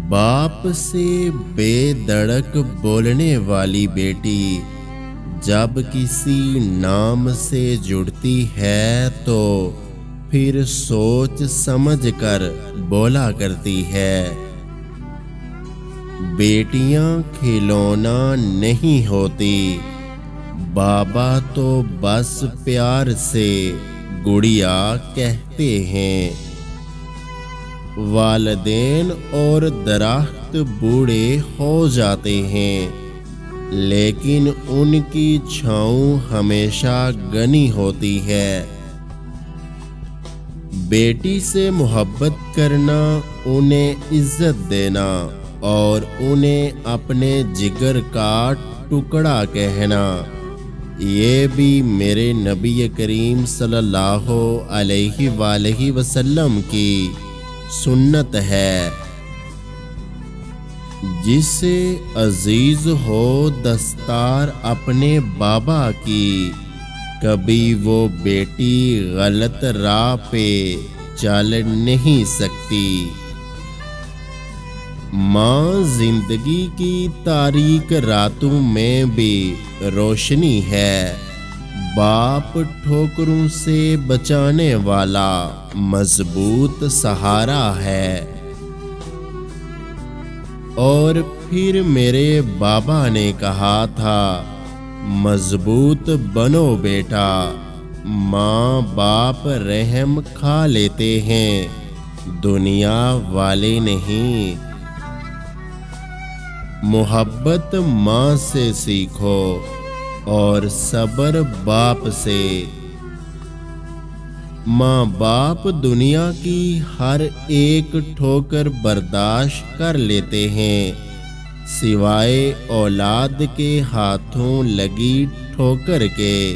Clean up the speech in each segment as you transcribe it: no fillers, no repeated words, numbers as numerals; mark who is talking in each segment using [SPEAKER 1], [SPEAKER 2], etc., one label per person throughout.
[SPEAKER 1] باپ سے بے-دڑک بولنے والی بیٹی جب کسی نام سے جڑتی ہے تو پھر سوچ سمجھ کر بولا کرتی ہے۔ بیٹیاں کھلونا نہیں ہوتی، بابا تو بس پیار سے گڑیا کہتے ہیں۔ والدین اور درخت بوڑھے ہو جاتے ہیں لیکن ان کی چھاؤں ہمیشہ گھنی ہوتی ہے۔ بیٹی سے محبت کرنا، انہیں عزت دینا اور انہیں اپنے جگر کا ٹکڑا کہنا، یہ بھی میرے نبی کریم صلی اللہ علیہ وآلہ وسلم کی سنت ہے۔ جس سے عزیز ہو دستار اپنے بابا کی، کبھی وہ بیٹی غلط راہ پہ چل نہیں سکتی۔ ماں زندگی کی تاریک راتوں میں بھی روشنی ہے، باپ ٹھوکروں سے بچانے والا مضبوط سہارا ہے۔ اور پھر میرے بابا نے کہا تھا، مضبوط بنو بیٹا، ماں باپ رحم کھا لیتے ہیں، دنیا والے نہیں۔ محبت ماں سے سیکھو اور صبر باپ سے۔ ماں باپ دنیا کی ہر ایک ٹھوکر برداشت کر لیتے ہیں سوائے اولاد کے ہاتھوں لگی ٹھوکر کے۔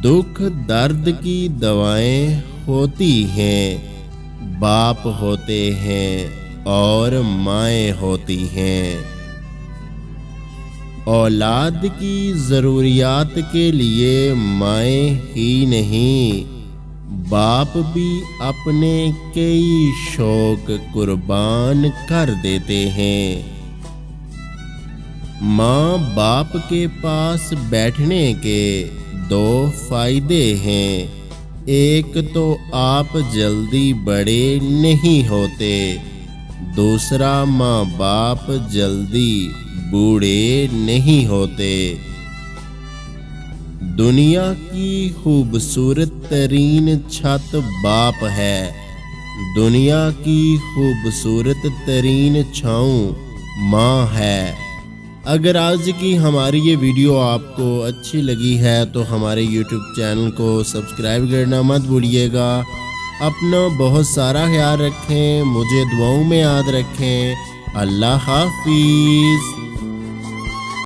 [SPEAKER 1] دکھ درد کی دوائیں ہوتی ہیں، باپ ہوتے ہیں اور مائیں ہوتی ہیں۔ اولاد کی ضروریات کے لیے مائیں ہی نہیں، باپ بھی اپنے کئی شوق قربان کر دیتے ہیں۔ ماں باپ کے پاس بیٹھنے کے دو فائدے ہیں، ایک تو آپ جلدی بڑے نہیں ہوتے، دوسرا ماں باپ جلدی بوڑھے نہیں ہوتے۔ دنیا کی خوبصورت ترین چھت باپ ہے، دنیا کی خوبصورت ترین چھاؤں ماں ہے۔ اگر آج کی ہماری یہ ویڈیو آپ کو اچھی لگی ہے تو ہمارے یوٹیوب چینل کو سبسکرائب کرنا مت بھولیے گا۔ اپنا بہت سارا خیال رکھیں، مجھے دعاؤں میں یاد رکھیں۔ اللہ حافظ۔